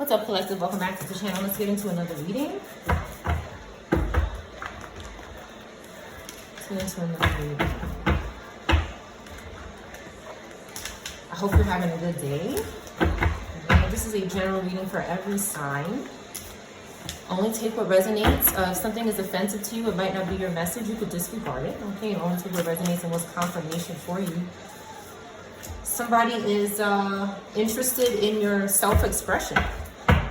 What's up, collective? Welcome back to the channel. Let's get into another reading. I hope you're having a good day. Okay, this is a general reading for every sign. Only take what resonates. If something is offensive to you, it might not be your message. You could disregard it. Okay, and only take what resonates and what's confirmation for you. Somebody is interested in your self-expression,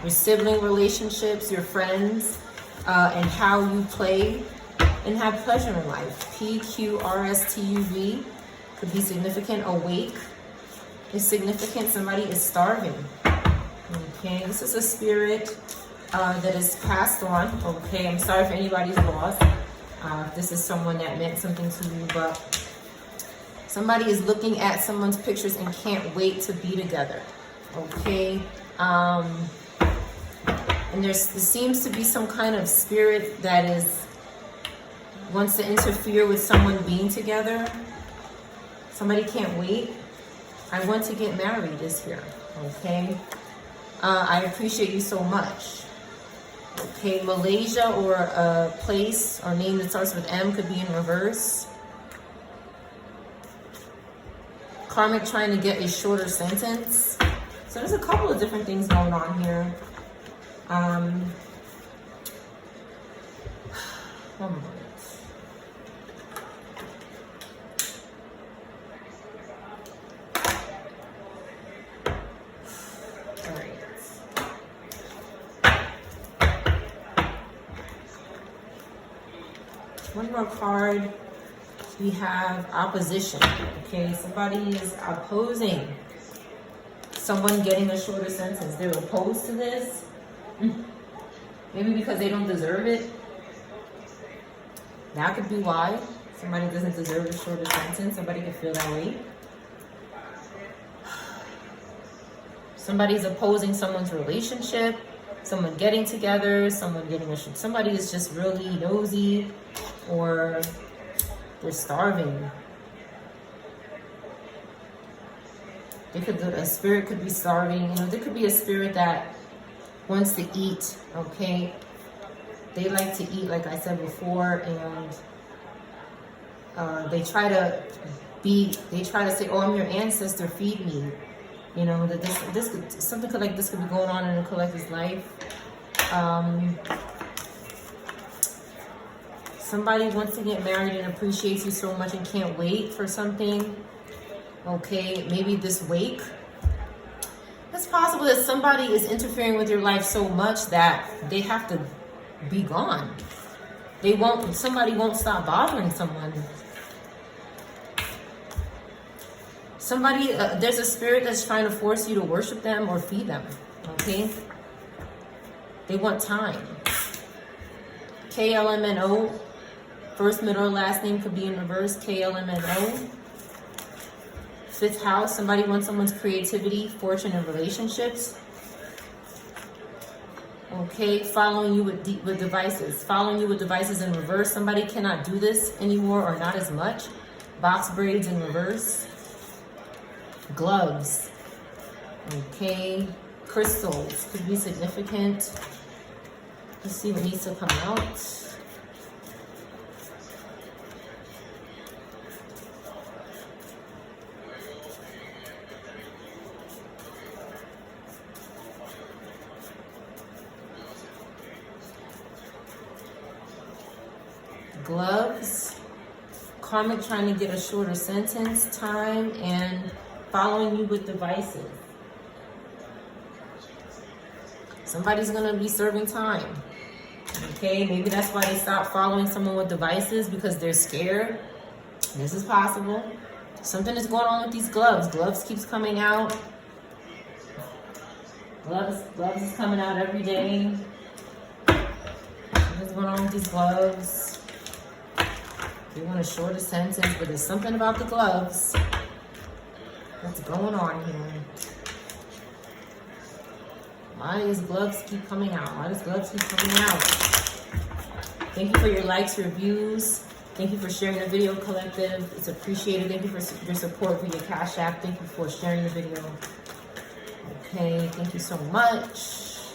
your sibling relationships, your friends, and how you play and have pleasure in life. PQRSTUV could be significant. Awake is significant. Somebody is starving. Okay, this is a spirit that is passed on. Okay, I'm sorry for anybody's loss. This is someone that meant something to you, but somebody is looking at someone's pictures and can't wait to be together. Okay, and there seems to be some kind of spirit that wants to interfere with someone being together. Somebody can't wait. I want to get married is here. Okay, I appreciate you so much. Okay, Malaysia or a place or name that starts with M could be in reverse. Karmic trying to get a shorter sentence. So there's a couple of different things going on here. One moment. All right. One more card. We have opposition. Okay, somebody is opposing someone getting a shorter sentence. They're opposed to this. Maybe because they don't deserve it. That could be why. Somebody doesn't deserve a shorter sentence. Somebody could feel that way. Somebody's opposing someone's relationship, someone getting together, somebody is just really nosy, or they're starving. A spirit could be starving. You know, there could be a spirit that wants to eat. Okay, they like to eat, like I said before, and they try to say, "Oh, I'm your ancestor. Feed me." You know, that something like this could be going on in a collective's life. Somebody wants to get married and appreciates you so much and can't wait for something. Okay, maybe this wake. It's possible that somebody is interfering with your life so much that they have to be gone. Somebody won't stop bothering someone. There's a spirit that's trying to force you to worship them or feed them. Okay? They want time. KLMNO. First, middle, or last name could be in reverse. KLMNO. Fifth house. Somebody wants someone's creativity, fortune, and relationships. Okay, following you with devices. Following you with devices in reverse. Somebody cannot do this anymore or not as much. Box braids in reverse. Gloves. Okay, crystals could be significant. Let's see what needs to come out. Gloves. Karmic trying to get a shorter sentence, time, and following you with devices. Somebody's going to be serving time. Okay, maybe that's why they stop following someone with devices, because they're scared. This is possible. Something is going on with these gloves. Gloves keeps coming out. Gloves is coming out every day. Something's going on with these gloves. They want a shorter sentence, but there's something about the gloves. What's going on here? Why does gloves keep coming out? Thank you for your likes, reviews. Thank you for sharing the video, collective. It's appreciated. Thank you for your support via Cash App. Thank you for sharing the video. Okay, thank you so much.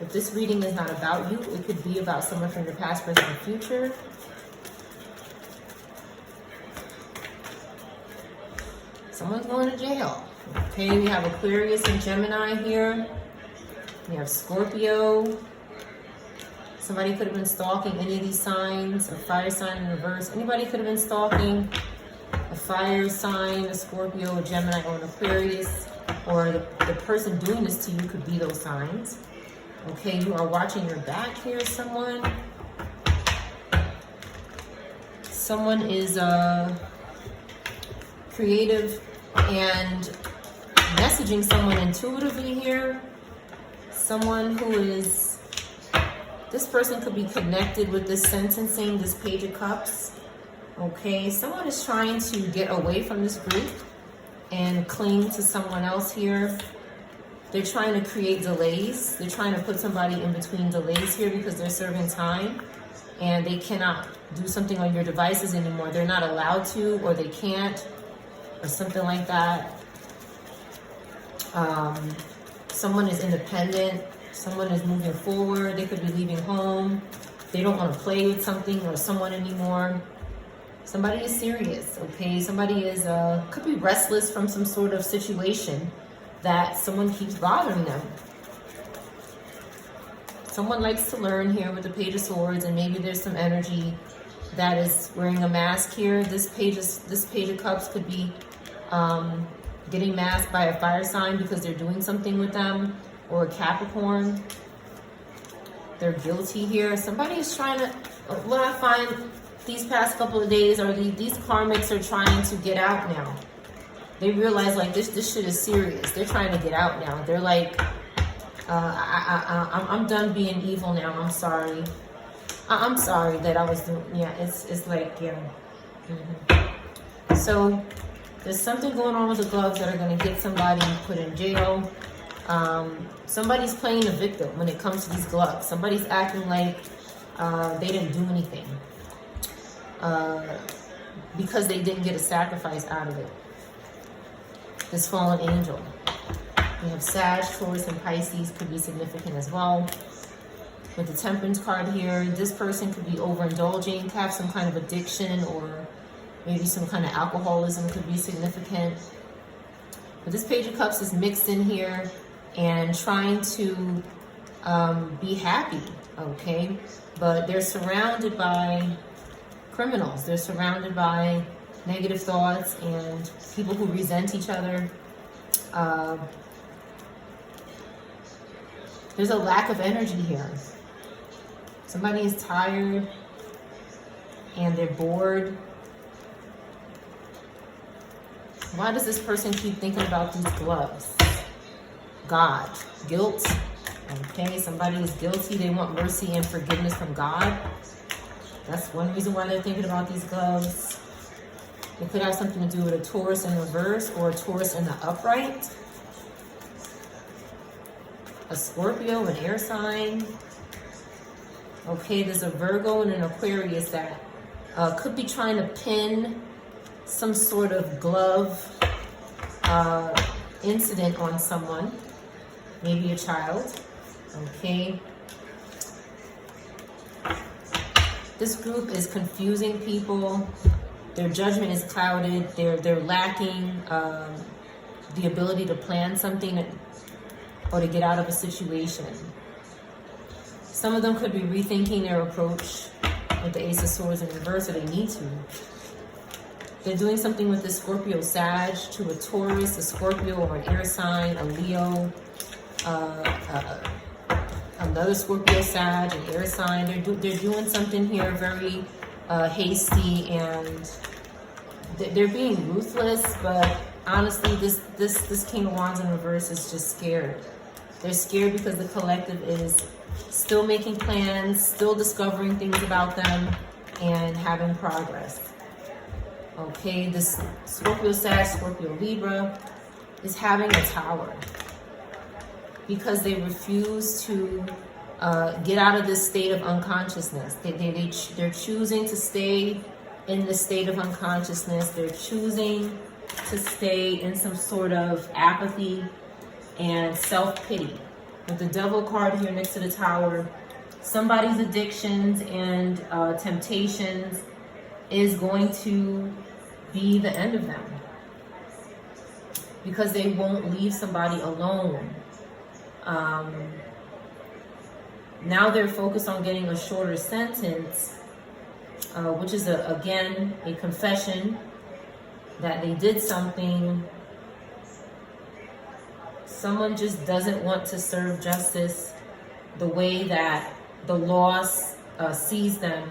If this reading is not about you, it could be about someone from your past, present, and future. Someone's going to jail. Okay, we have Aquarius and Gemini here. We have Scorpio. Somebody could have been stalking any of these signs. A fire sign in reverse. Anybody could have been stalking a fire sign, a Scorpio, a Gemini, or an Aquarius. Or the person doing this to you could be those signs. Okay, you are watching your back here, someone. Someone is creative and messaging someone intuitively here. Someone who is, this person could be connected with this sentencing, this Page of Cups. Okay, someone is trying to get away from this group and cling to someone else here. They're trying to create delays. They're trying to put somebody in between delays here because they're serving time and they cannot do something on your devices anymore. They're not allowed to, or they can't, or something like that. Someone is independent. Someone is moving forward. They could be leaving home. They don't want to play with something or someone anymore. Somebody is serious, okay? Somebody is, could be restless from some sort of situation that someone keeps bothering them. Someone likes to learn here with the Page of Swords, and maybe there's some energy that is wearing a mask here. This Page of Cups could be getting masked by a fire sign because they're doing something with them, or a Capricorn. They're guilty here. Somebody is trying to, what I find these past couple of days are these karmics are trying to get out now. They realize like this shit is serious. They're trying to get out now. They're like, I'm done being evil now. I'm sorry. I'm sorry that I was doing, yeah, it's like, yeah. So there's something going on with the gloves that are going to get somebody put in jail. Somebody's playing the victim when it comes to these gloves. Somebody's acting like they didn't do anything because they didn't get a sacrifice out of it. This fallen angel. We have Sag, Taurus, and Pisces could be significant as well. With the Temperance card here, this person could be overindulging, have some kind of addiction, or maybe some kind of alcoholism could be significant. But this Page of Cups is mixed in here and trying to be happy, okay? But they're surrounded by criminals. They're surrounded by negative thoughts and people who resent each other. There's a lack of energy here. Somebody is tired and they're bored. Why does this person keep thinking about these gloves? God, guilt. Okay, somebody is guilty. They want mercy and forgiveness from God. That's one reason why they're thinking about these gloves. It could have something to do with a Taurus in reverse or a Taurus in the upright. A Scorpio, an air sign. Okay, there's a Virgo and an Aquarius that could be trying to pin some sort of glove incident on someone. Maybe a child. Okay. This group is confusing people. Their judgment is clouded. They're lacking the ability to plan something or to get out of a situation. Some of them could be rethinking their approach with the Ace of Swords in reverse, or they need to. They're doing something with the Scorpio Sag to a Taurus, a Scorpio or an air sign, a Leo, another Scorpio Sag, an air sign. They're doing something here very hasty, and they're being ruthless, but honestly, this King of Wands in reverse is just scared. They're scared because the collective is still making plans, still discovering things about them, and having progress. Okay, this Scorpio Sag, Scorpio Libra is having a tower because they refuse to get out of this state of unconsciousness. They're choosing to stay in the state of unconsciousness. They're choosing to stay in some sort of apathy and self-pity. With the Devil card here next to the Tower, somebody's addictions and temptations is going to be the end of them, because they won't leave somebody alone. Now they're focused on getting a shorter sentence, which is again a confession that they did something. Someone just doesn't want to serve justice the way that the law sees them.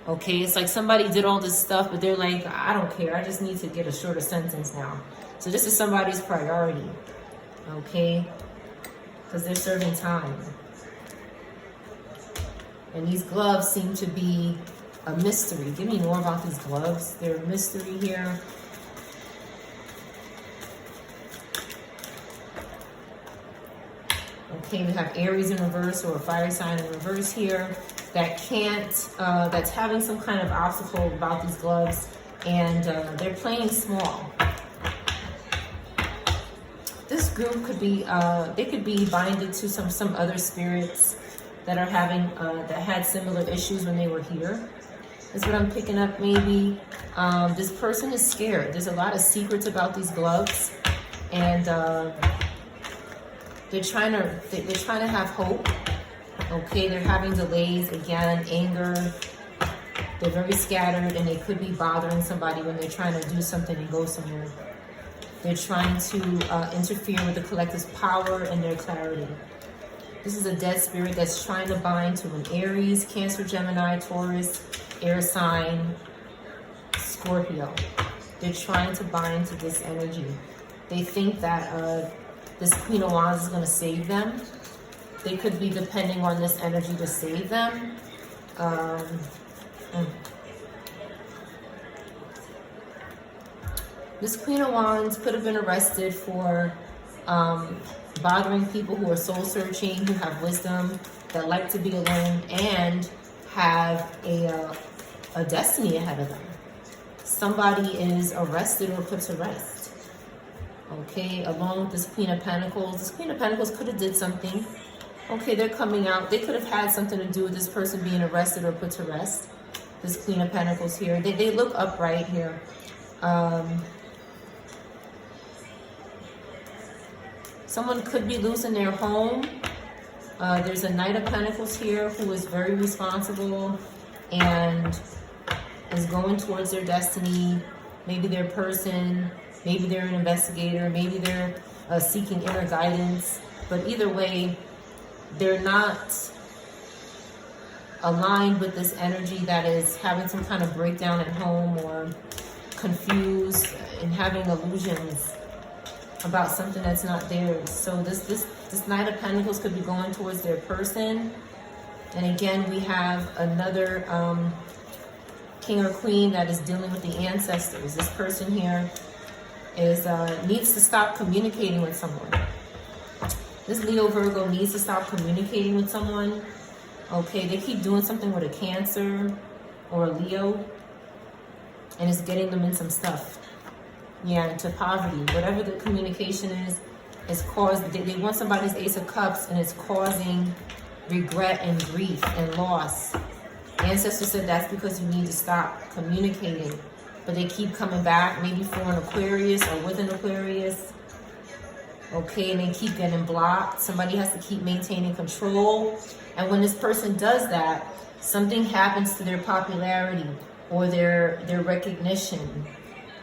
Okay, it's like somebody did all this stuff, but they're like, I don't care, I just need to get a shorter sentence now. So this is somebody's priority, okay? Because they're serving time. And these gloves seem to be a mystery. Give me more about these gloves. They're a mystery here. Okay, we have Aries in reverse, or a fire sign in reverse here, that that's having some kind of obstacle about these gloves, and they're playing small. This group could be, they could be binded to some other spirits that are having, that had similar issues when they were here. Is what I'm picking up, maybe. This person is scared. There's a lot of secrets about these gloves, and they're trying to have hope. Okay, they're having delays, again, anger. They're very scattered, and they could be bothering somebody when they're trying to do something and go somewhere. They're trying to interfere with the collective's power and their clarity. This is a dead spirit that's trying to bind to an Aries, Cancer, Gemini, Taurus, air sign, Scorpio. They're trying to bind to this energy. They think that this Queen of Wands is going to save them. They could be depending on this energy to save them. This Queen of Wands could have been arrested for bothering people who are soul searching, who have wisdom, that like to be alone, and have a destiny ahead of them. Somebody is arrested or put to rest. Okay, along with this Queen of Pentacles. This Queen of Pentacles could have did something. Okay, they're coming out. They could have had something to do with this person being arrested or put to rest. This Queen of Pentacles here. They look upright here. Someone could be losing their home. There's a Knight of Pentacles here who is very responsible and is going towards their destiny. Maybe their person, maybe they're an investigator, maybe they're seeking inner guidance. But either way, they're not aligned with this energy that is having some kind of breakdown at home, or confused and having illusions about something that's not theirs. So this Knight of Pentacles could be going towards their person. And again, we have another king or queen that is dealing with the ancestors. This person here is needs to stop communicating with someone. This Leo Virgo needs to stop communicating with someone. Okay, they keep doing something with a Cancer or a Leo, and it's getting them in some stuff. Yeah, into poverty. Whatever the communication is caused. They want somebody's Ace of Cups, and it's causing regret and grief and loss. Ancestors said that's because you need to stop communicating. But they keep coming back, maybe for an Aquarius or with an Aquarius. Okay, and they keep getting blocked. Somebody has to keep maintaining control. And when this person does that, something happens to their popularity or their recognition,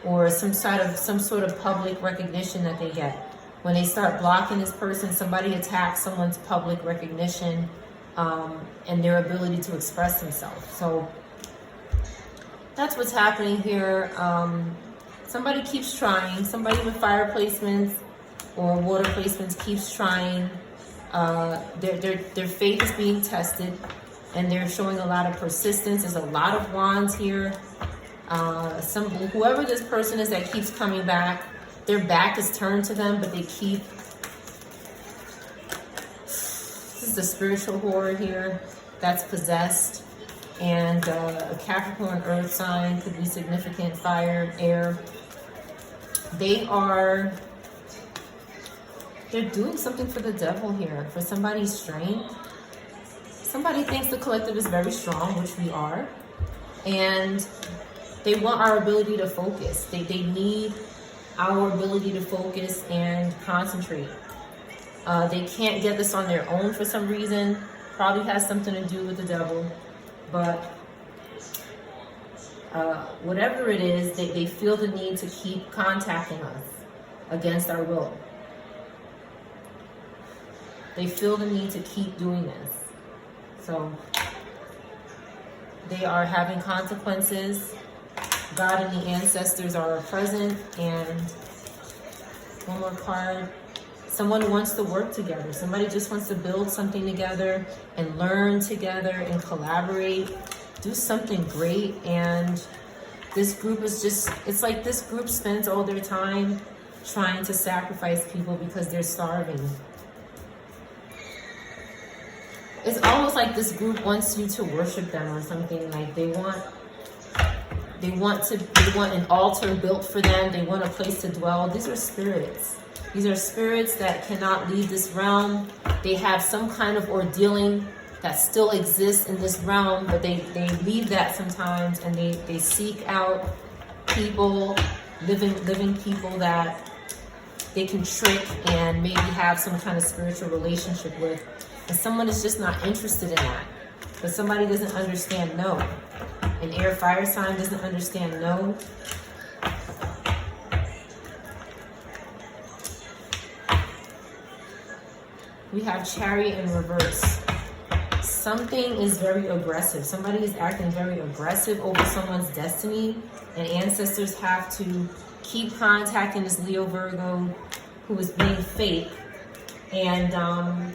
or some sort of public recognition that they get. When they start blocking this person, somebody attacks someone's public recognition and their ability to express themselves. So that's what's happening here. Somebody keeps trying. Somebody with fire placements or water placements keeps trying. Their faith is being tested, and they're showing a lot of persistence. There's a lot of wands here. Whoever this person is that keeps coming back, their back is turned to them, but they keep. This is the spiritual horror here that's possessed. And a Capricorn earth sign could be significant, fire, air. They are They're doing something for the devil here, for somebody's strength. Somebody thinks the collective is very strong, which we are. And they want our ability to focus. They need our ability to focus and concentrate. They can't get this on their own for some reason. Probably has something to do with the devil. But whatever it is, they feel the need to keep contacting us against our will. They feel the need to keep doing this. So they are having consequences. God and the ancestors are present. And one more card. Someone wants to work together. Somebody just wants to build something together and learn together and collaborate. Do something great. And this group is just, it's like this group spends all their time trying to sacrifice people because they're starving. It's almost like this group wants you to worship them or something. Like they want an altar built for them. They want a place to dwell. These are spirits. These are spirits that cannot leave this realm. They have some kind of ordealing that still exists in this realm, but they leave that sometimes, and they seek out people, living people that they can trick and maybe have some kind of spiritual relationship with. And someone is just not interested in that. But somebody doesn't understand no. An air fire sign doesn't understand no. We have Chariot in reverse. Something is very aggressive. Somebody is acting very aggressive over someone's destiny. And ancestors have to keep contacting this Leo Virgo who is being fake. And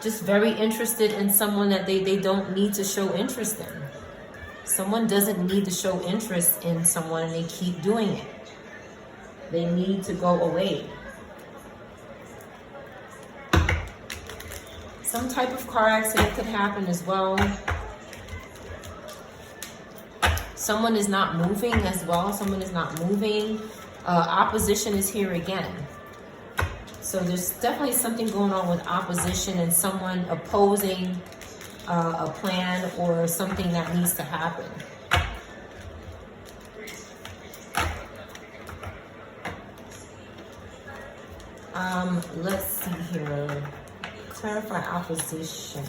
just very interested in someone that they don't need to show interest in. Someone doesn't need to show interest in someone and they keep doing it. They need to go away. Some type of car accident could happen as well. Someone is not moving as well. Someone is not moving. Opposition is here again. So there's definitely something going on with opposition and someone opposing a plan or something that needs to happen. Let's see here. Clarify opposition.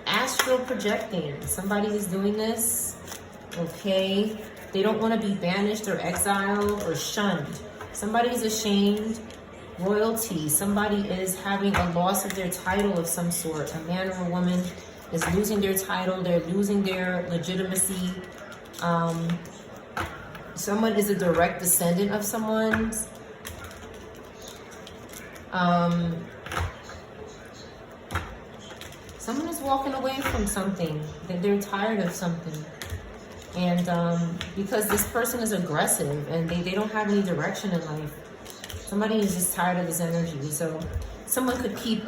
Astral projecting. Somebody is doing this. Okay. They don't want to be banished or exiled or shunned. Somebody is ashamed. Royalty. Somebody is having a loss of their title of some sort. A man or a woman is losing their title. They're losing their legitimacy. Someone is a direct descendant of someone's. Someone is walking away from something. They're tired of something. And because this person is aggressive and they don't have any direction in life. Somebody is just tired of this energy. So someone could keep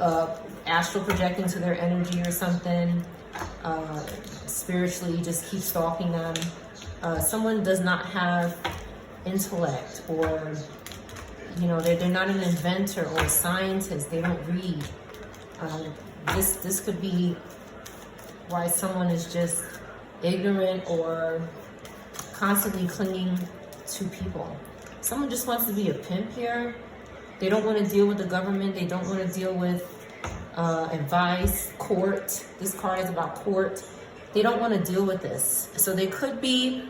astral projecting to their energy or something. Spiritually, just keep stalking them. Someone does not have intellect, or they're not an inventor or a scientist. They don't read. This could be why someone is just ignorant or constantly clinging to people. Someone just wants to be a pimp here. They don't want to deal with the government. They don't want to deal with advice, court. This card is about court. They don't want to deal with this. So they could be,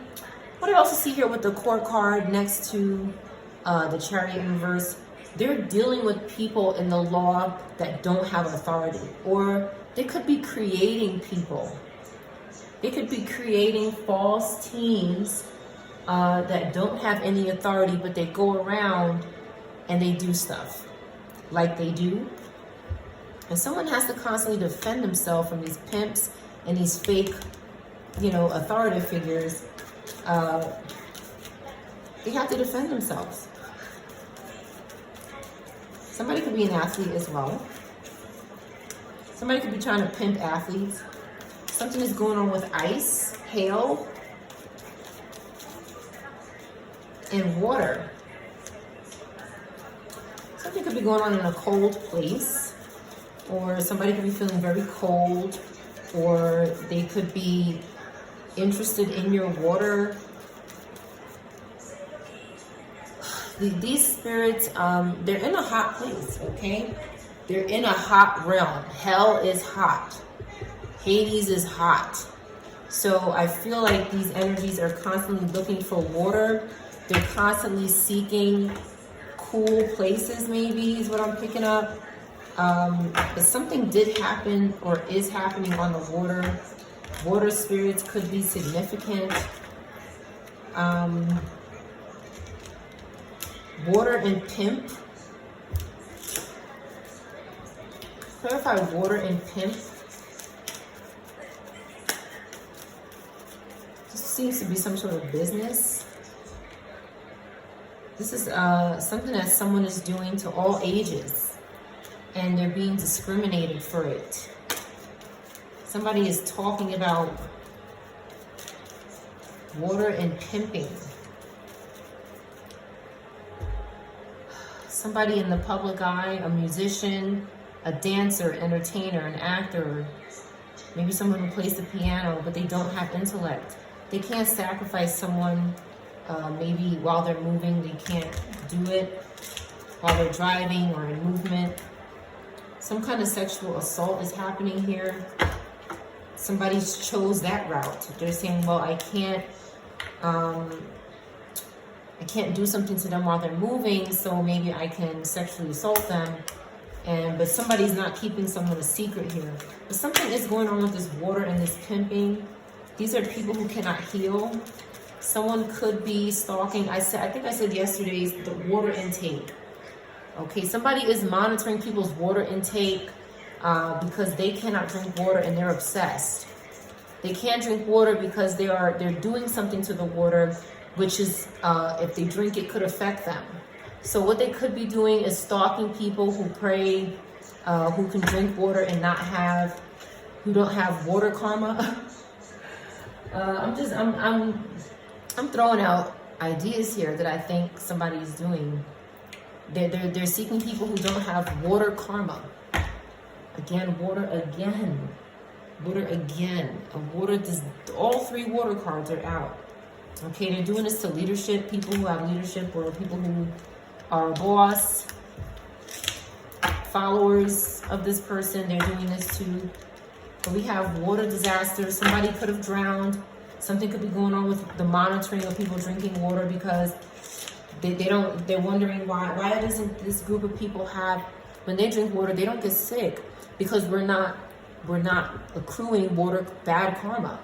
what I also see here with the court card next to the Chariot in reverse, they're dealing with people in the law that don't have authority. Or they could be creating people. They could be creating false teams that don't have any authority, but they go around and they do stuff like they do. And someone has to constantly defend themselves from these pimps and these fake, authoritative figures. They have to defend themselves. Somebody could be an athlete as well. Somebody could be trying to pimp athletes. Something is going on with ice, hail, and water. Something could be going on in a cold place, or somebody could be feeling very cold, or they could be interested in your water. These spirits, they're in a hot place, okay? They're in a hot realm. Hell is hot. Hades is hot. So I feel like these energies are constantly looking for water. They're constantly seeking cool places, maybe, is what I'm picking up. But something did happen or is happening on the water. Water spirits could be significant. Water and pimp. Clarify water and pimp. This seems to be some sort of business. This is something that someone is doing to all ages, and they're being discriminated for it. Somebody is talking about water and pimping. Somebody in the public eye, a musician, a dancer, entertainer, an actor, maybe someone who plays the piano, but they don't have intellect. They can't sacrifice someone, maybe while they're moving, they can't do it while they're driving or in movement. Some kind of sexual assault is happening here. Somebody chose that route. They're saying, well, I can't do something to them while they're moving, so maybe I can sexually assault them. But somebody's not keeping someone a secret here. But something is going on with this water and this pimping. These are people who cannot heal. Someone could be stalking. I think I said yesterday, the water intake. Okay, somebody is monitoring people's water intake because they cannot drink water and they're obsessed. They can't drink water because they're doing something to the water, which is, if they drink it, could affect them. So what they could be doing is stalking people who pray, who can drink water and who don't have water karma. I'm throwing out ideas here that I think somebody is doing. They're seeking people who don't have water karma. Again, water again. Water again. All three water cards are out. Okay, they're doing this to leadership, people who have leadership, or people who are boss, followers of this person. They're doing this to. But we have water disasters. Somebody could have drowned. Something could be going on with the monitoring of people drinking water because they're wondering why doesn't this group of people have, when they drink water, they don't get sick, because we're not accruing water bad karma.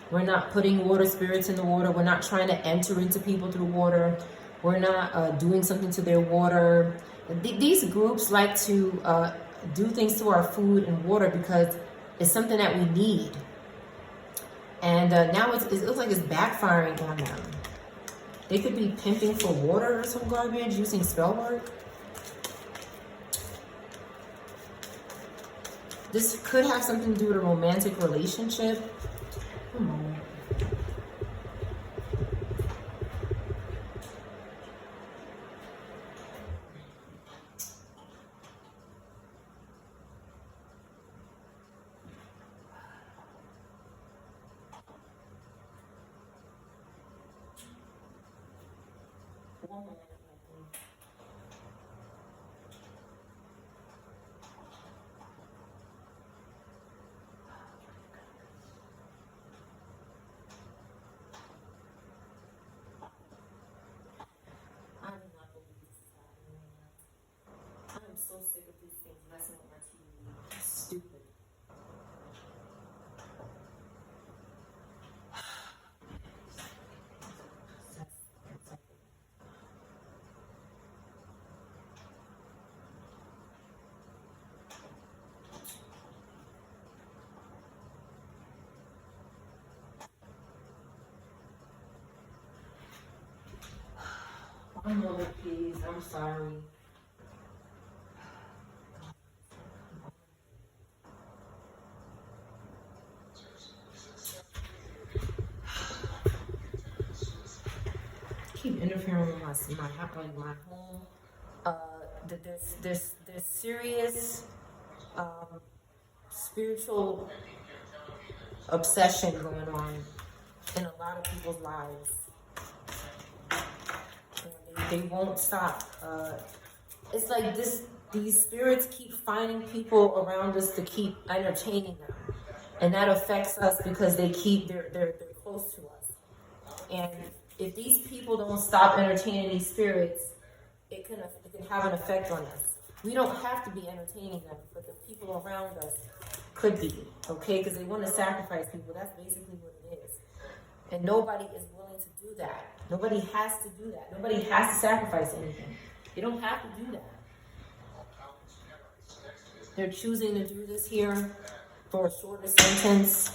We're not putting water spirits in the water. We're not trying to enter into people through water. We're not doing something to their water. These groups like to do things to our food and water because it's something that we need. And now it looks like it's backfiring on them. They could be pimping for water or some garbage, using spell work. This could have something to do with a romantic relationship. I'm so sick of these things messing with my TV. Stupid. One moment, please. I'm sorry. keep interfering with my home. There's serious spiritual obsession going on in a lot of people's lives. They won't stop. It's like these spirits keep finding people around us to keep entertaining them, and that affects us because they're close to us. And if these people don't stop entertaining these spirits, it can have an effect on us. We don't have to be entertaining them, but the people around us could be, okay? Because they want to sacrifice people. That's basically what it is. And nobody is willing to do that. Nobody has to do that. Nobody has to sacrifice anything. They don't have to do that. They're choosing to do this here for a shorter sentence.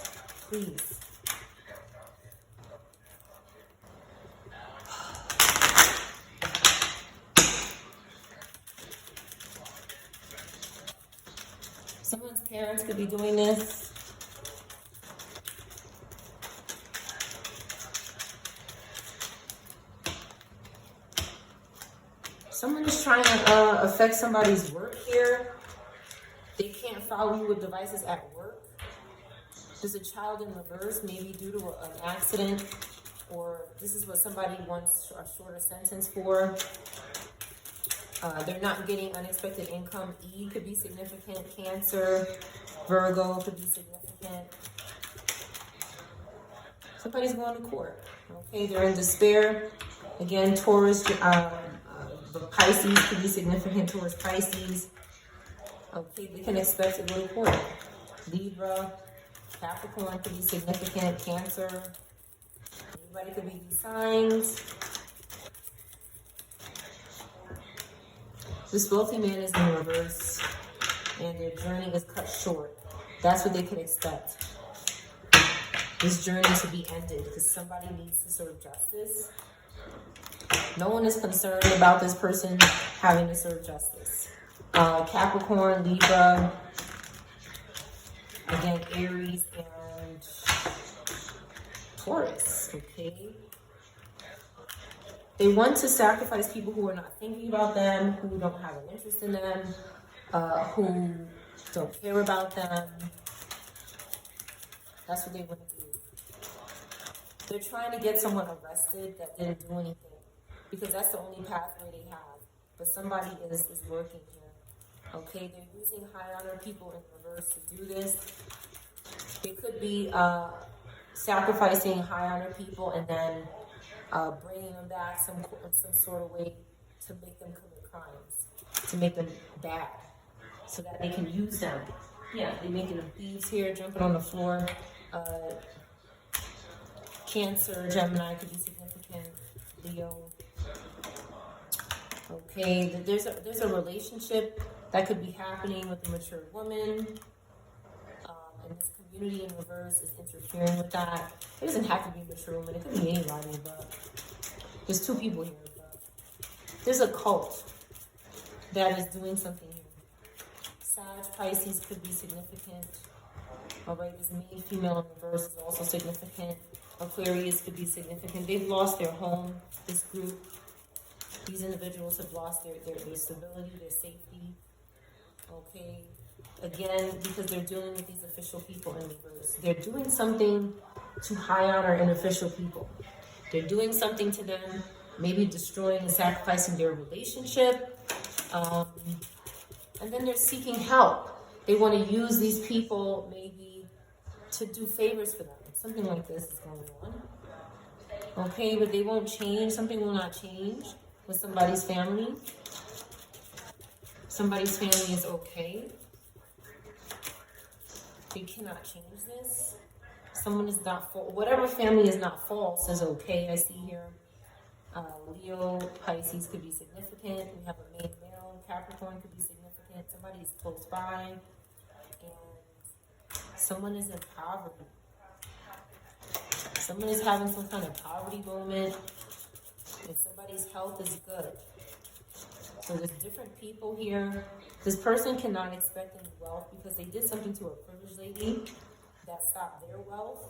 Please. Someone's parents could be doing this. Someone is trying to affect somebody's work here. They can't follow you with devices at work. There's a child in reverse, maybe due to an accident, or this is what somebody wants a shorter sentence for. They're not getting unexpected income. E could be significant. Cancer, Virgo could be significant. Somebody's going to court. Okay, they're in despair. Again, Taurus, Pisces could be significant. Taurus, Pisces. Okay, they can expect to go to court. Libra, Capricorn could be significant. Cancer. Anybody could be these signs. This wealthy man is in reverse, and their journey is cut short. That's what they could expect. This journey to be ended because somebody needs to serve justice. No one is concerned about this person having to serve justice. Capricorn, Libra, again, Aries, and Taurus, okay? They want to sacrifice people who are not thinking about them, who don't have an interest in them, who don't care about them. That's what they want to do. They're trying to get someone arrested that didn't do anything because that's the only pathway they have. But somebody is working here. Okay, they're using high honor people in reverse to do this. They could be sacrificing high honor people and then bringing them back some sort of way to make them commit crimes, to make them bad, so that they can use them. Yeah, they're making them thieves here, jumping on the floor. Cancer, Gemini could be significant. Leo. Okay, there's a relationship that could be happening with a mature woman. And this community in reverse is interfering with that. It doesn't have to be a mature woman. It could be anybody, but there's two people here. But there's a cult that is doing something here. Sag, Pisces could be significant. All right, this male, female in reverse is also significant. Aquarius could be significant. They've lost their home, this group. These individuals have lost their stability, their safety. Okay. Again, because they're dealing with these official people in reverse. They're doing something to high honor and official people. They're doing something to them, maybe destroying and sacrificing their relationship. And then they're seeking help. They want to use these people maybe to do favors for them. Something like this is going on. Okay, but they won't change. Something will not change with somebody's family. Somebody's family is okay. They cannot change this. Someone is not false. Whatever family is not false is okay. I see here. Leo, Pisces could be significant. We have a main male. Capricorn could be significant. Somebody is close by. And someone is in poverty. Someone is having some kind of poverty moment. And somebody's health is good. So there's different people here. This person cannot expect any wealth because they did something to a privileged lady that stopped their wealth.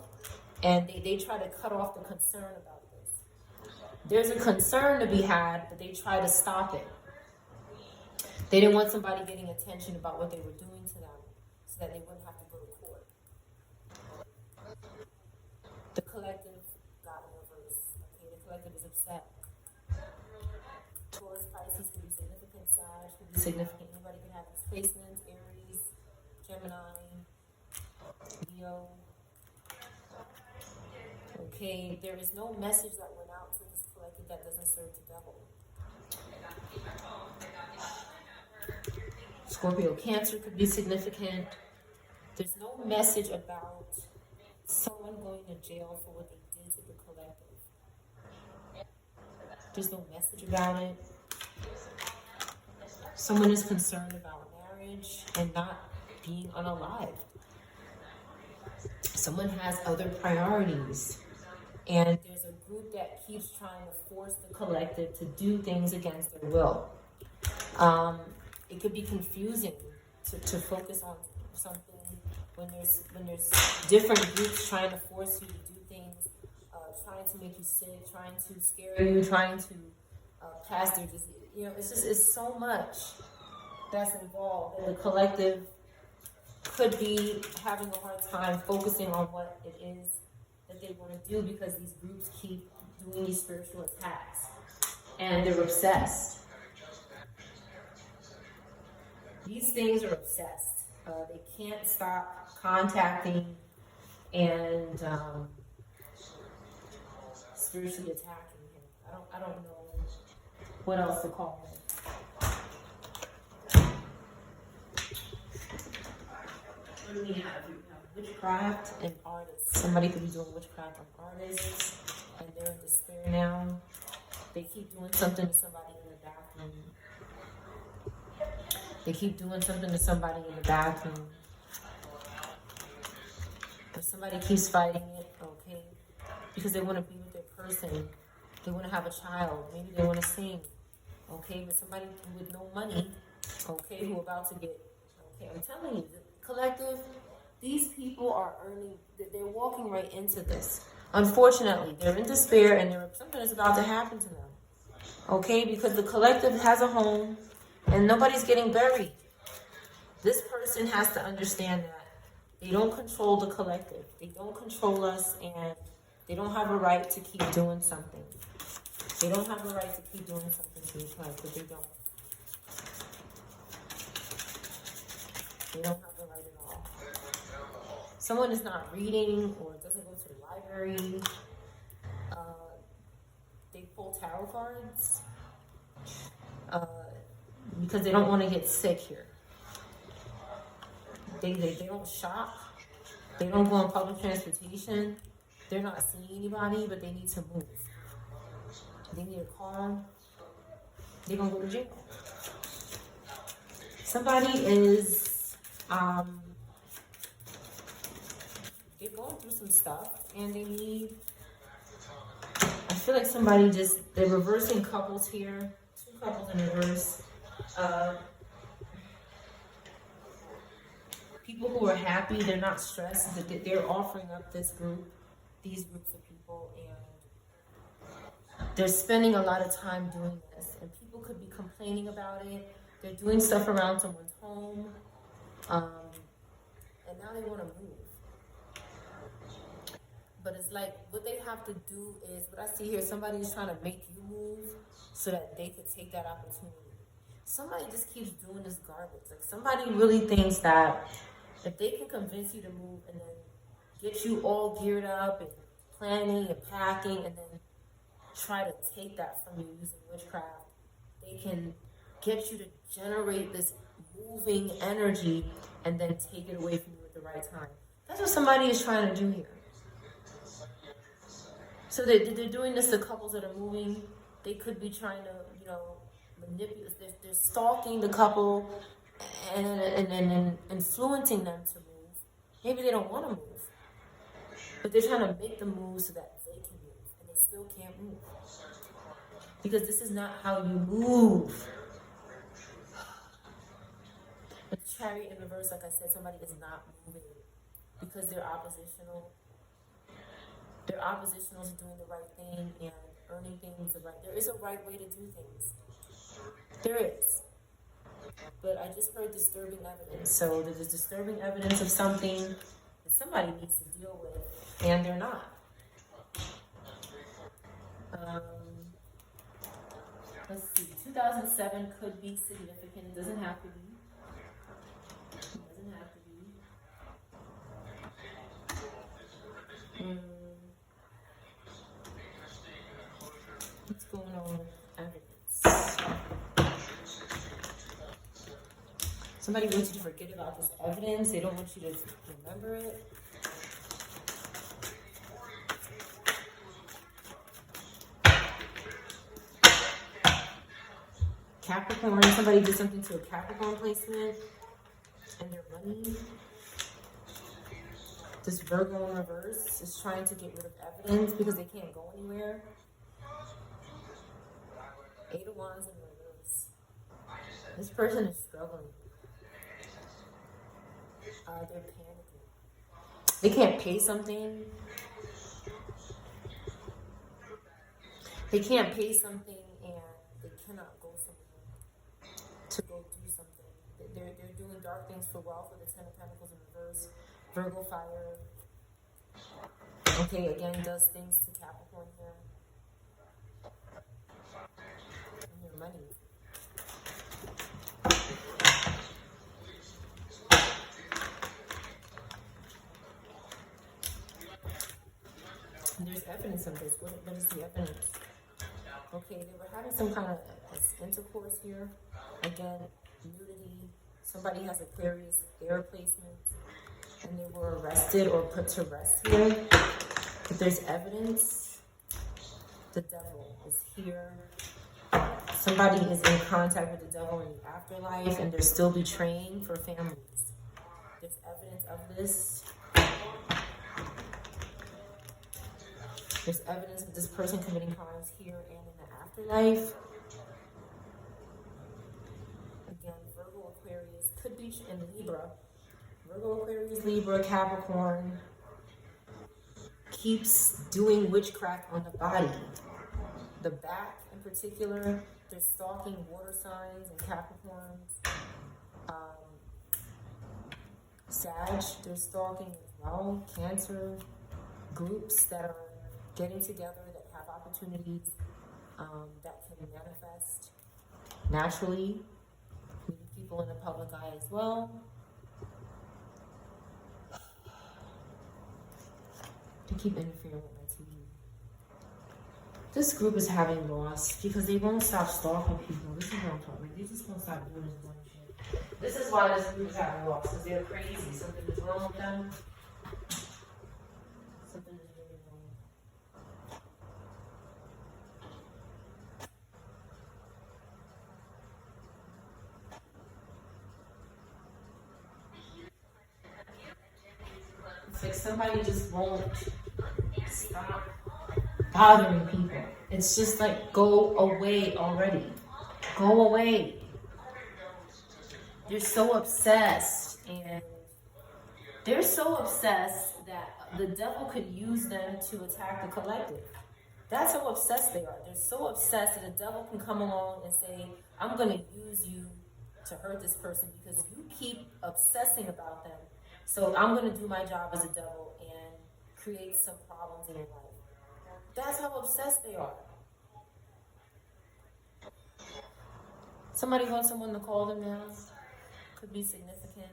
And they try to cut off the concern about this. There's a concern to be had, but they try to stop it. They didn't want somebody getting attention about what they were doing to them so that they wouldn't have to go to court. The collective got in reverse. Okay, the collective is upset. Taurus, Pisces could be significant, Sag could be significant. Anybody can have these placements, Aries, Gemini, Leo. Okay, there is no message that went out to this collective that doesn't serve the devil. Scorpio, Cancer could be significant. There's no message about someone going to jail for what they did to the collective. There's no message about it. Someone is concerned about marriage and not being unalived. Someone has other priorities. And there's a group that keeps trying to force the collective to do things against their will. It could be confusing to focus on something when there's different groups trying to force you to do things, trying to make you sick, trying to scare you, trying to pass their disease. You know, it's so much that's involved, and the collective could be having a hard time focusing on what it is that they want to do because these groups keep doing these spiritual attacks, and they're obsessed. These things are obsessed. They can't stop contacting and spiritually attacking him. I don't know what else to call him. What do we have? We have witchcraft and artists. Somebody could be doing witchcraft on artists, and they're in despair now. They keep doing something to somebody in the bathroom. They keep doing something to somebody in the bathroom. If somebody keeps fighting it, okay, because they want to be with their person. They want to have a child. Maybe they want to sing, okay, but somebody with no money, okay, who are about to get, okay, I'm telling you, the collective, these people are earning, they're walking right into this. Unfortunately, they're in despair and something is about to happen to them, okay, because the collective has a home, and nobody's getting buried. This person has to understand that they don't control the collective. They don't control us, and they don't have a right to keep doing something. They don't have a right to keep doing something to the collective. They don't. They don't have the right at all. Someone is not reading or doesn't go to the library. They pull tarot cards. Because they don't want to get sick here. They don't shop. They don't go on public transportation. They're not seeing anybody, but they need to move. They need a car. They're going to go to jail. Somebody is, they're going through some stuff, and they need, I feel like somebody they're reversing couples here. 2 couples in reverse. People who are happy, they're not stressed, that they're offering up these groups of people, and they're spending a lot of time doing this, and people could be complaining about it. They're doing stuff around someone's home, and now they want to move. But it's like, what they have to do is, what I see here, somebody's trying to make you move so that they could take that opportunity. Somebody just keeps doing this garbage. Like, somebody really thinks that if they can convince you to move and then get you all geared up and planning and packing and then try to take that from you using witchcraft, they can get you to generate this moving energy and then take it away from you at the right time. That's what somebody is trying to do here. So they're doing this to couples that are moving. They could be trying to, manipulate. They're stalking the couple and influencing them to move. Maybe they don't want to move, but they're trying to make them move so that they can move, and they still can't move because this is not how you move. But the Chariot in reverse, like I said, somebody is not moving because they're oppositional. They're oppositional to doing the right thing and earning things the right. There is a right way to do things. There is. But I just heard disturbing evidence. So there's disturbing evidence of something that somebody needs to deal with, and they're not. Let's see. 2007 could be significant. It doesn't have to be. It doesn't have to be. What's going on with evidence? Somebody wants you to forget about this evidence. They don't want you to remember it. Capricorn, somebody did something to a Capricorn placement and their money. This Virgo in reverse is trying to get rid of evidence because they can't go anywhere. 8 of Wands in reverse. This person is struggling. They're panicking. They can't pay something. They can't pay something and they cannot go somewhere to go do something. They're doing dark things for wealth with the 10 of Pentacles in reverse. Virgo fire. Okay, again, does things to Capricorn here. And your money. And there's evidence of this. What is the evidence? Okay, they were having some kind of intercourse here. Again, nudity. Somebody has Aquarius air placement. And they were arrested or put to rest here. If there's evidence, the devil is here. Somebody is in contact with the devil in the afterlife and they're still betraying for families. There's evidence of this. There's evidence of this person committing crimes here and in the afterlife. Again, Virgo, Aquarius, could be in Libra. Virgo, Aquarius, Libra, Capricorn keeps doing witchcraft on the body. The back in particular, they're stalking water signs and Capricorns. Sag, they're stalking as well. Cancer, groups that are getting together, that have opportunities that can manifest naturally. Maybe people in the public eye as well. To keep interfering with my TV. This group is having loss because they won't stop stalking people. This is what I'm talking about. They just won't stop doing this dumb shit. This is why this group is having loss, because they're crazy. Something is wrong with them. Something is really wrong. It's like somebody just won't stop bothering people. It's just like, go away already. Go away. They're so obsessed, and they're so obsessed that the devil could use them to attack the collective. That's how obsessed they are. They're so obsessed that the devil can come along and say, I'm going to use you to hurt this person because you keep obsessing about them. So I'm going to do my job as a devil and create some problems in your life. That's how obsessed they are. Somebody wants someone to call them now. Could be significant.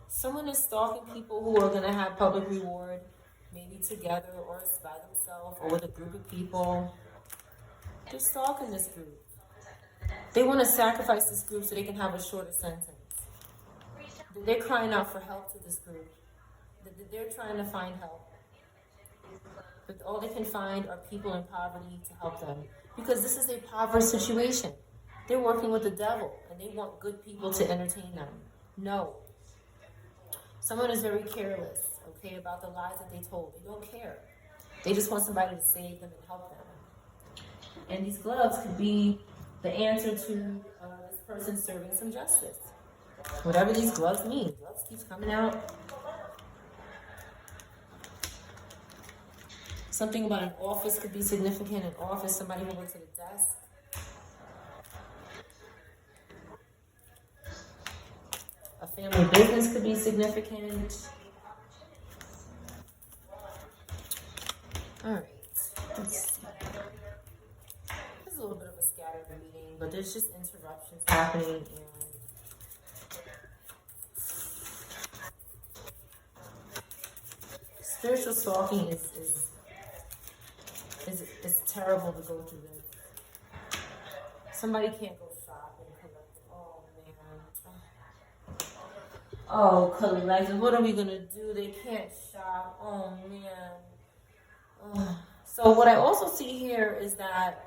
Someone is stalking people who are going to have public reward, maybe together or by themselves or with a group of people. They're stalking this group. They want to sacrifice this group so they can have a shorter sentence. They're crying out for help to this group. They're trying to find help. But all they can find are people in poverty to help them. Because this is a impoverished situation. They're working with the devil and they want good people to entertain them. No. Someone is very careless, okay, about the lies that they told. They don't care. They just want somebody to save them and help them. And these gloves could be the answer to this person serving some justice. Whatever these gloves mean. Gloves keeps coming out. Something about an office could be significant. An office, somebody who works at a desk. A family business could be significant. All right, let's see. This is a little bit of a scattered reading, but there's just interruptions happening, and spiritual stalking is terrible to go through this. Somebody can't go shopping. Oh man. Oh, collective. What are we gonna do? They can't shop. Oh man. So what I also see here is that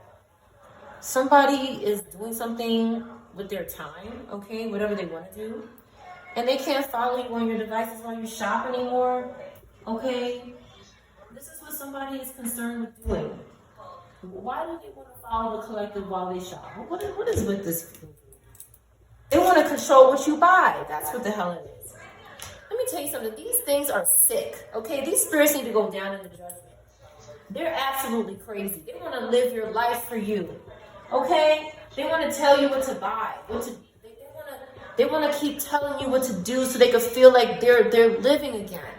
somebody is doing something with their time, okay, whatever they want to do, and they can't follow you on your devices while you shop anymore, okay? This is what somebody is concerned with doing. Why do they want to follow the collective while they shop? What is with this? They want to control what you buy. That's what the hell it is. Let me tell you something. These things are sick, okay? These spirits need to go down in the judgment. They're absolutely crazy. They want to live your life for you, okay? They want to tell you what to buy, they want to keep telling you what to do so they can feel like they're living again.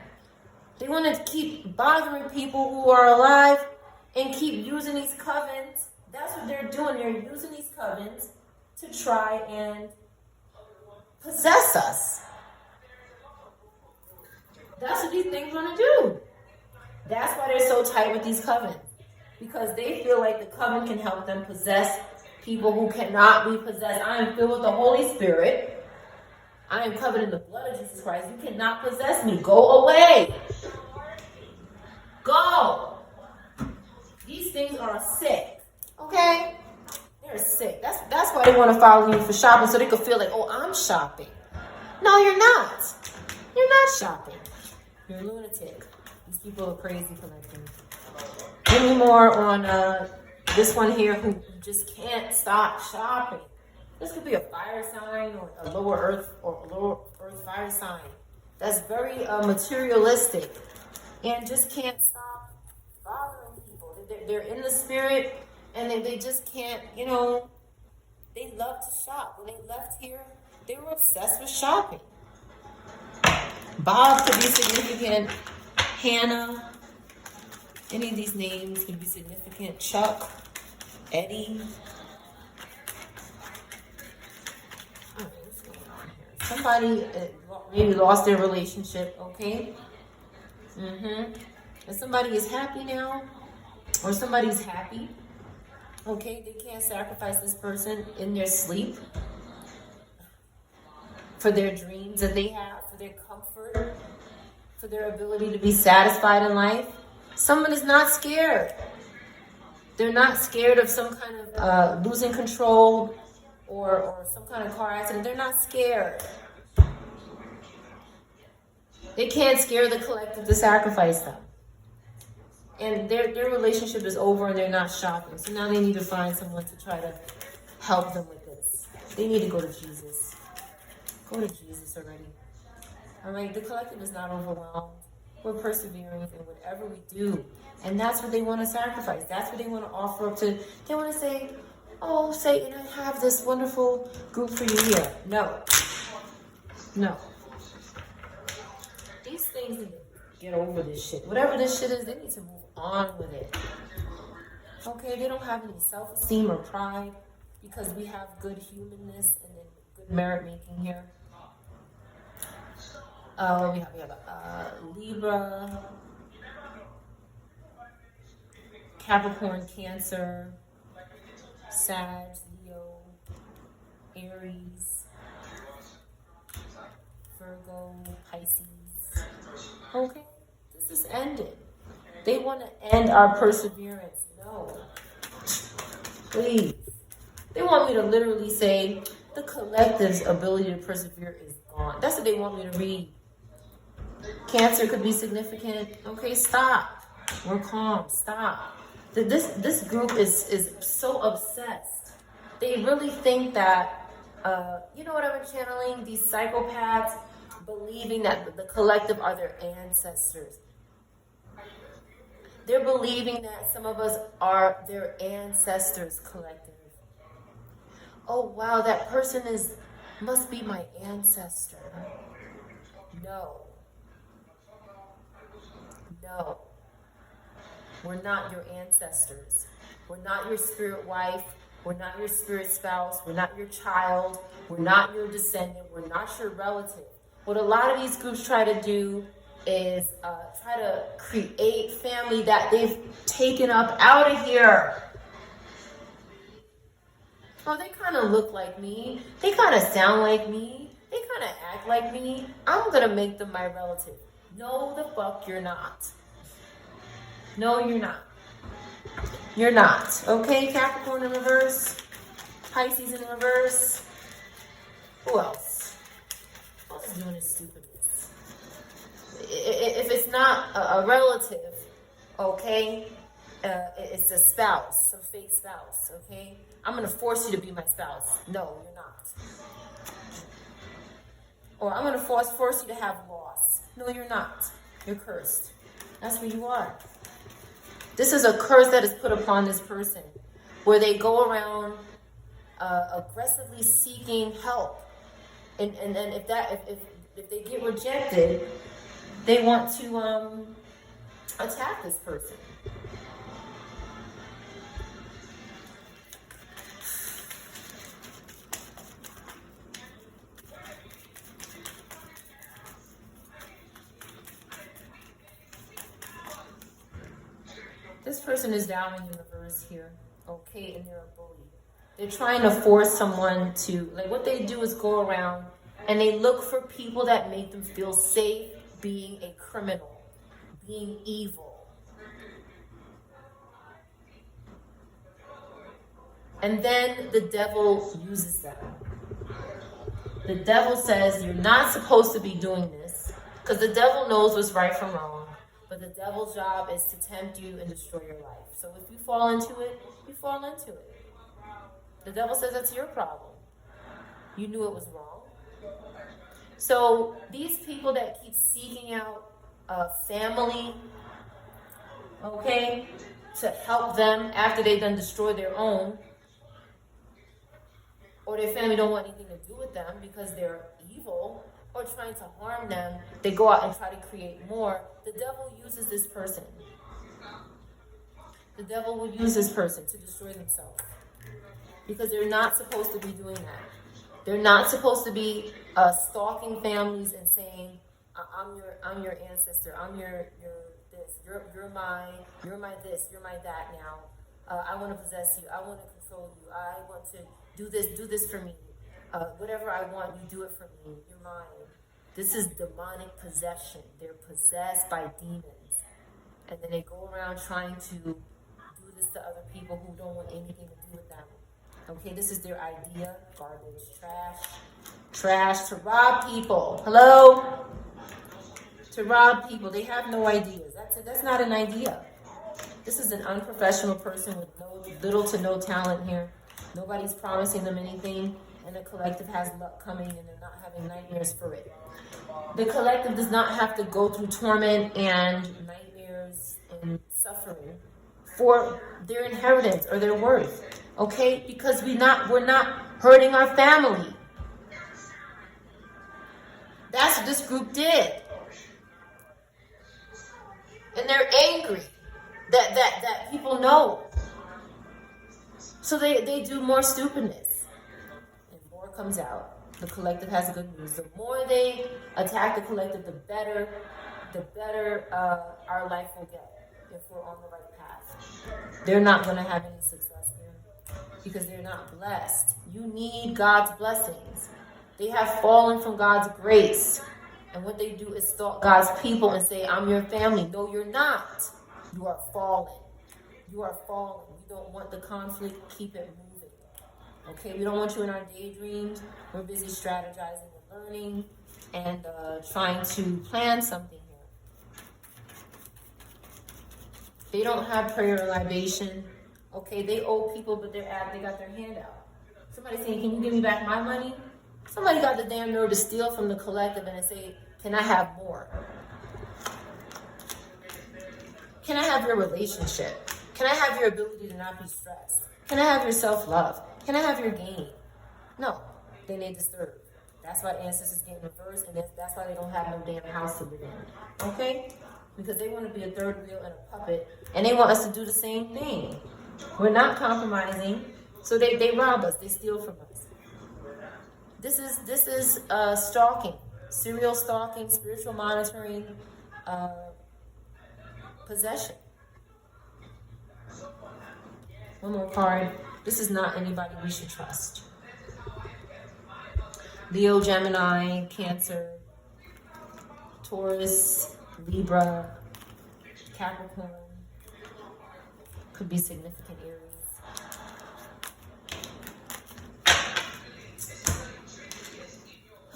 They want to keep bothering people who are alive and keep using these covens. That's what they're doing. They're using these covens to try and possess us. That's what these things want to do. That's why they're so tight with these covens, because they feel like the coven can help them possess people who cannot be possessed. I am filled with the Holy Spirit. I am covered in the blood of Jesus Christ. You cannot possess me. Go away. Go. These things are sick. Okay? They're sick. That's why they want to follow you for shopping, so they can feel like, oh, I'm shopping. No, you're not. You're not shopping. You're a lunatic. These people are crazy collecting. Any more on this one here who just can't stop shopping? This could be a fire sign or a lower earth fire sign. That's very materialistic and just can't stop bothering people. They're in the spirit and they just can't, they love to shop. When they left here, they were obsessed with shopping. Bob could be significant. Hannah, any of these names could be significant. Chuck, Eddie. What's going on here? Somebody maybe lost their relationship, okay? And somebody is happy now, or somebody's happy, okay? They can't sacrifice this person in their sleep for their dreams that they have, for their comfort, for their ability to be satisfied in life. Someone is not scared. They're not scared of some kind of losing control or some kind of car accident. They're not scared. They can't scare the collective to sacrifice them. And their relationship is over and they're not shopping. So now they need to find someone to try to help them with this. They need to go to Jesus. Go to Jesus already. All right, the collective is not overwhelmed. We're persevering in whatever we do. And that's what they want to sacrifice. That's what they want to offer up to. They want to say, oh, Satan, I have this wonderful group for you here. No. These things need to get over this shit. Whatever this shit is, they need to move on with it. Okay, they don't have any self-esteem or pride because we have good humanness and then good merit making here. We have Libra, Capricorn, Cancer, Sag, Leo, Aries, Virgo, Pisces. Okay, this is ended. They want to end our perseverance. No. Please. They want me to literally say the collective's ability to persevere is gone. That's what they want me to read. Cancer could be significant. Okay, stop. We're calm. Stop. This group is so obsessed They really think that, you know what I've been channeling? These psychopaths believing that the collective are their ancestors. They're believing that some of us are their ancestors collective. Oh wow, that person must be my ancestor. No. No. We're not your ancestors. We're not your spirit wife. We're not your spirit spouse. We're not your child. We're not your descendant. We're not your relative. What a lot of these groups try to do is try to create family that they've taken up out of here. Oh, they kind of look like me. They kind of sound like me. They kind of act like me. I'm going to make them my relative. No, the fuck you're not. No, you're not. You're not. Okay, Capricorn in reverse. Pisces in reverse. Who else? Who else is doing this stupidness? If it's not a relative, okay, it's a spouse, some fake spouse, okay? I'm going to force you to be my spouse. No, you're not. Or I'm going to force you to have loss. No, you're not. You're cursed. That's what you are. This is a curse that is put upon this person, where they go around aggressively seeking help, and then if they get rejected, they want to attack this person. This person is downing in reverse here, okay, and they're a bully. They're trying to force someone to, like, what they do is go around and they look for people that make them feel safe being a criminal, being evil. And then the devil uses them. The devil says, you're not supposed to be doing this, because the devil knows what's right from wrong. But the devil's job is to tempt you and destroy your life. So if you fall into it, you fall into it. The devil says that's your problem. You knew it was wrong. So these people that keep seeking out a family, okay, to help them after they've done destroyed their own, or their family don't want anything to do with them because they're evil or trying to harm them, they go out and try to create more. The devil uses this person. The devil will use this person to destroy themselves, because they're not supposed to be doing that. They're not supposed to be stalking families and saying, I'm your ancestor, I'm your this, you're my this, you're my that now. I want to possess you, I want to control you, I want to do this for me. Whatever I want, you do it for me. You're mine. This is demonic possession. They're possessed by demons. And then they go around trying to do this to other people who don't want anything to do with them. Okay, this is their idea. Garbage, trash, to rob people. Hello? To rob people. They have no ideas. That's not an idea. This is an unprofessional person with little to no talent here. Nobody's promising them anything. And the collective has luck coming, and they're not having nightmares for it. The collective does not have to go through torment and nightmares and suffering for their inheritance or their worth, okay? Because we're not hurting our family. That's what this group did. And they're angry that people know. So they do more stupidness. Comes out. The collective has good news. The more they attack the collective, the better our life will get if we're on the right path. They're not going to have any success here because they're not blessed. You need God's blessings. They have fallen from God's grace. And what they do is stalk God's people and say, I'm your family. No, you're not. You are fallen. You are fallen. You don't want the conflict. Keep it moving. Okay, we don't want you in our daydreams. We're busy strategizing and learning and trying to plan something here. They don't have prayer or libation. Okay, they owe people, but they got their hand out. Somebody saying, can you give me back my money? Somebody got the damn nerve to steal from the collective and say, can I have more? Can I have your relationship? Can I have your ability to not be stressed? Can I have your self-love? Can I have your gain? No, they need to serve. That's why the ancestors get reversed, and that's why they don't have no damn house to live in. Okay? Because they want to be a third wheel and a puppet, and they want us to do the same thing. We're not compromising, so they rob us. They steal from us. This is stalking, serial stalking, spiritual monitoring, possession. One more card. This is not anybody we should trust. Leo, Gemini, Cancer, Taurus, Libra, Capricorn. Could be significant Aries.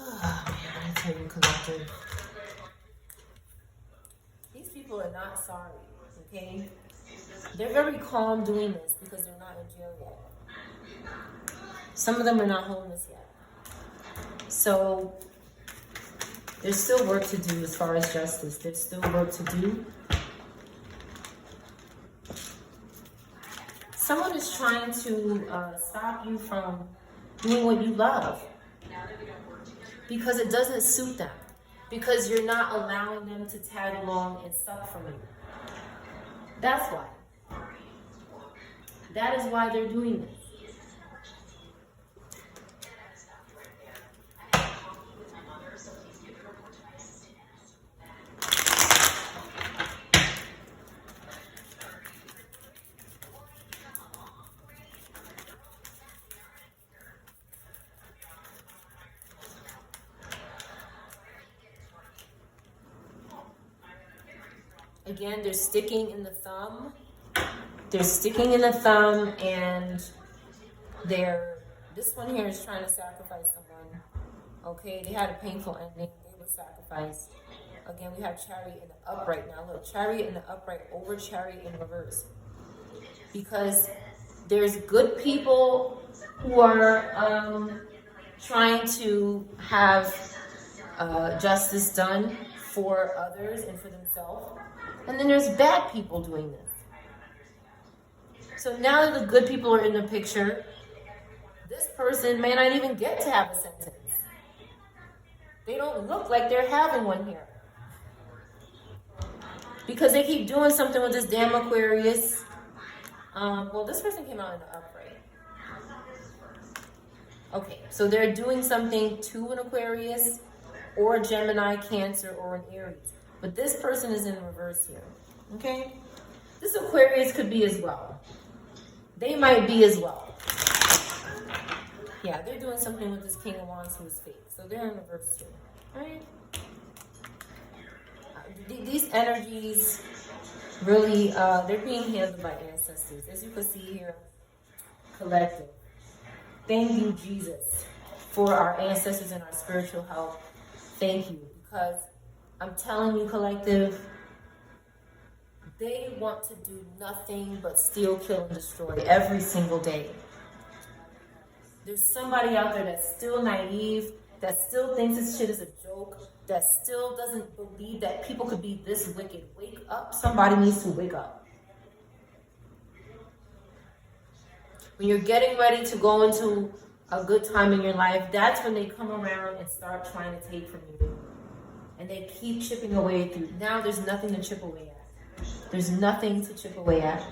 Oh man, I tell you, collective. These people are not sorry, okay? They're very calm doing this because they're not in jail yet. Some of them are not homeless yet. So there's still work to do as far as justice. There's still work to do. Someone is trying to stop you from doing what you love because it doesn't suit them. Because you're not allowing them to tag along and suck from you. That's why. That is why they're doing this. Again, they're sticking in the thumb. They're sticking in the thumb, and this one here is trying to sacrifice someone. Okay, they had a painful ending. They were sacrificed. Again, we have Chariot in the upright now. Look, Chariot in the upright over Chariot in reverse. Because there's good people who are trying to have justice done for others and for themselves. And then there's bad people doing this. So now that the good people are in the picture, this person may not even get to have a sentence. They don't look like they're having one here. Because they keep doing something with this damn Aquarius. Well, this person came out in the upright. Okay, so they're doing something to an Aquarius or a Gemini, Cancer, or an Aries. But this person is in reverse here. Okay? This Aquarius could be as well. They might be as well. Yeah, they're doing something with this King of Wands who is fake. So they're in reverse too. Right? These energies really, they're being handled by ancestors. As you can see here, collective. Thank you, Jesus, for our ancestors and our spiritual help. Thank you. Because I'm telling you, collective, they want to do nothing but steal, kill, and destroy every single day. There's somebody out there that's still naive, that still thinks this shit is a joke, that still doesn't believe that people could be this wicked. Wake up. Somebody needs to wake up. When you're getting ready to go into a good time in your life, that's when they come around and start trying to take from you. And they keep chipping away at you. Now there's nothing to chip away at. There's nothing to chip away at.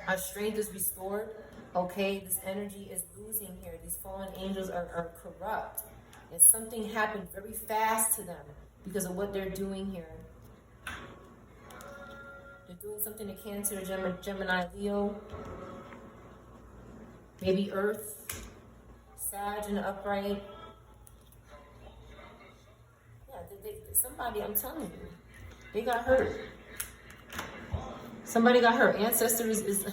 Our strength is restored. Okay, this energy is losing here. These fallen angels are corrupt. And something happened very fast to them because of what they're doing here. They're doing something to Cancer, Gemini, Leo. Maybe Earth, Sag in the upright. Yeah, somebody, I'm telling you, they got hurt. Somebody got hurt. Ancestors is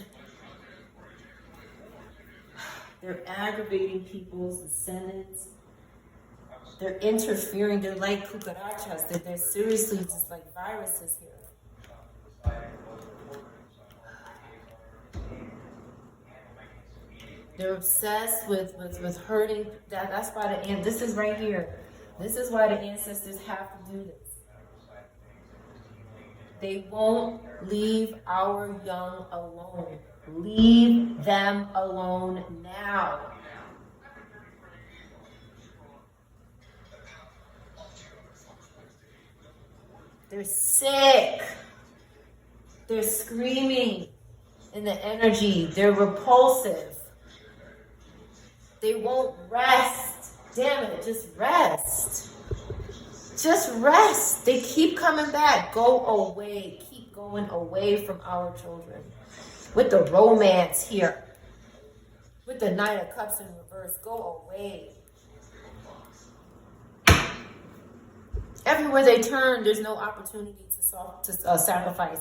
they're aggravating people's descendants. They're interfering. They're like cucarachas. They're seriously just like viruses here. They're obsessed with hurting. That's why this is right here. This is why the ancestors have to do this. They won't leave our young alone. Leave them alone now. They're sick. They're screaming in the energy. They're repulsive. They won't rest. Damn it, just rest. Just rest. They keep coming back. Go away. Keep going away from our children. With the romance here. With the Knight of Cups in reverse. Go away. Everywhere they turn, there's no opportunity to sacrifice.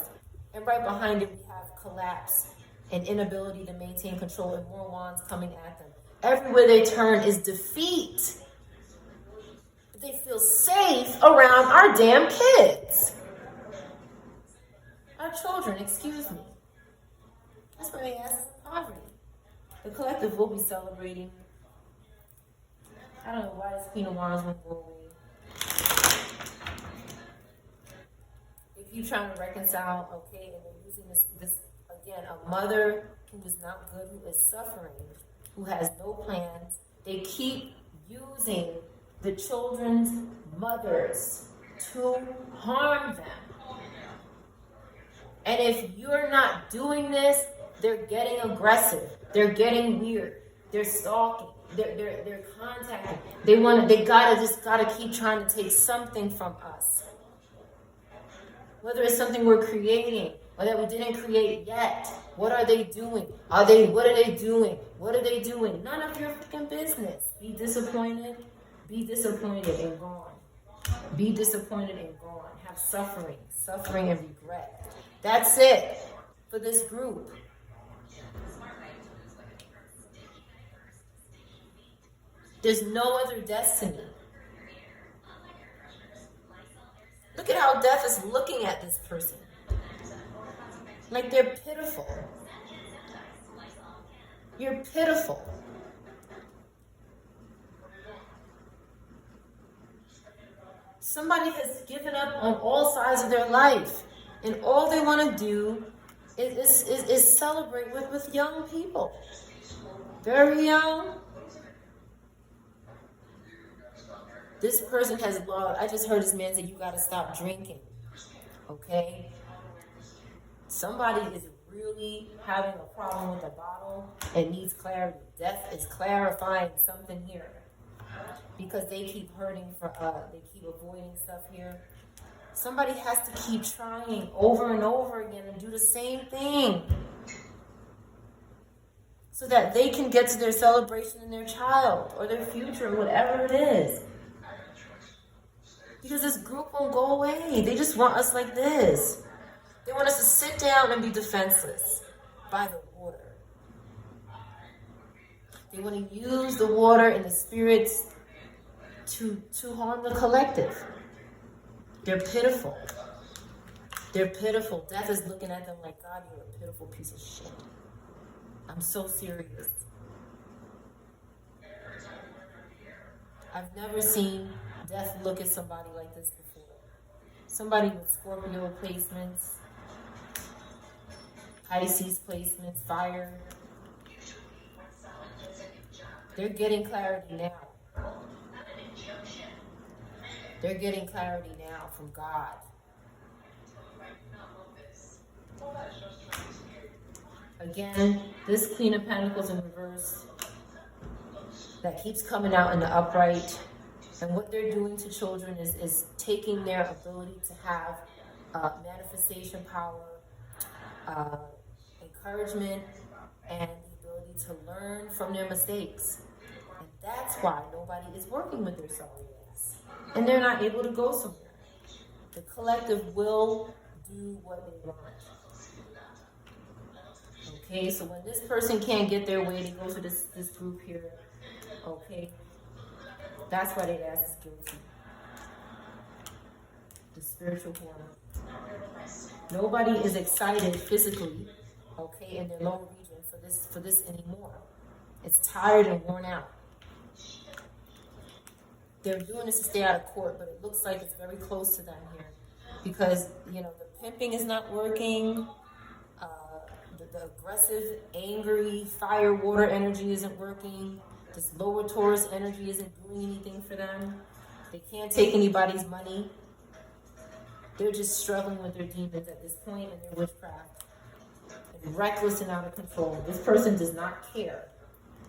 And right behind it, we have collapse and inability to maintain control and more wands coming at them. Everywhere they turn is defeat. But they feel safe around our damn kids. Our children, excuse me. That's why they ask poverty. The collective will be celebrating. I don't know why this Queen of Wands won't go away. If you're trying to reconcile, okay, and they're using this again, a mother who is not good, who is suffering, who has no plans, they keep using the children's mothers to harm them. And if you're not doing this, they're getting aggressive. They're getting weird. They're stalking. They're contacting. They gotta keep trying to take something from us. Whether it's something we're creating or that we didn't create yet. What are they doing? What are they doing? What are they doing? None of your freaking business. Be disappointed. Be disappointed and gone. Be disappointed and gone. Have suffering and regret. That's it for this group. There's no other destiny. Look at how death is looking at this person. Like they're pitiful. You're pitiful. Somebody has given up on all sides of their life. And all they want to do is celebrate with young people. Very young. This person has lost. I just heard this man say, you got to stop drinking. Okay? Somebody is really having a problem with a bottle and needs clarity. Death is clarifying something here. Because they keep hurting they keep avoiding stuff here. Somebody has to keep trying over and over again and do the same thing. So that they can get to their celebration in their child or their future, whatever it is. Because this group won't go away. They just want us like this. They want us to sit down and be defenseless by the water. They want to use the water and the spirits to harm the collective. They're pitiful. They're pitiful. Death is looking at them like, God, you're a pitiful piece of shit. I'm so serious. I've never seen death look at somebody like this before. Somebody with Scorpio placements, Pisces placements, fire. They're getting clarity now. They're getting clarity now from God. Again, this Queen of Pentacles in reverse that keeps coming out in the upright. And what they're doing to children is taking their ability to have manifestation power, encouragement, and the ability to learn from their mistakes. And that's why nobody is working with their soul-awareness. And they're not able to go somewhere. The collective will do what they want. Okay, so when this person can't get their way, they go to this group here. Okay. That's why they ask is guilty. The spiritual hormone. Nobody is excited physically, okay, in their lower region for this anymore. It's tired and worn out. They're doing this to stay out of court, but it looks like it's very close to them here. Because, you know, the pimping is not working. The aggressive, angry, fire, water energy isn't working. This lower Taurus energy isn't doing anything for them. They can't take anybody's money. They're just struggling with their demons at this point in their witchcraft. And reckless and out of control. This person does not care.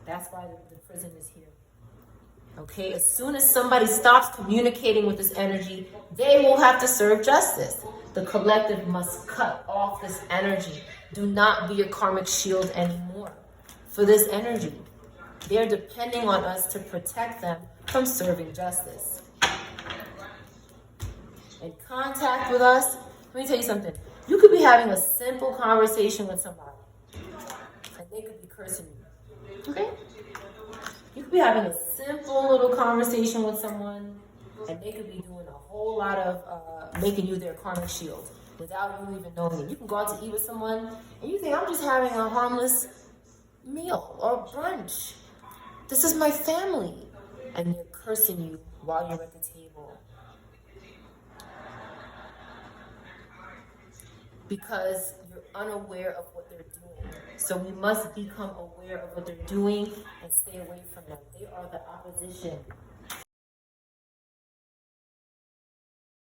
That's why the prison is here. Okay, as soon as somebody stops communicating with this energy, they will have to serve justice. The collective must cut off this energy. Do not be a karmic shield anymore for this energy. They're depending on us to protect them from serving justice. In contact with us, let me tell you something. You could be having a simple conversation with somebody, and they could be cursing you. Okay? You could be having a simple little conversation with someone, and they could be doing a whole lot of making you their karmic shield without you even knowing it. You can go out to eat with someone, and you think, I'm just having a harmless meal or brunch. This is my family. And they're cursing you while you're at the table. Because you're unaware of what they're doing. So we must become aware of what they're doing and stay away from them. They are the opposition.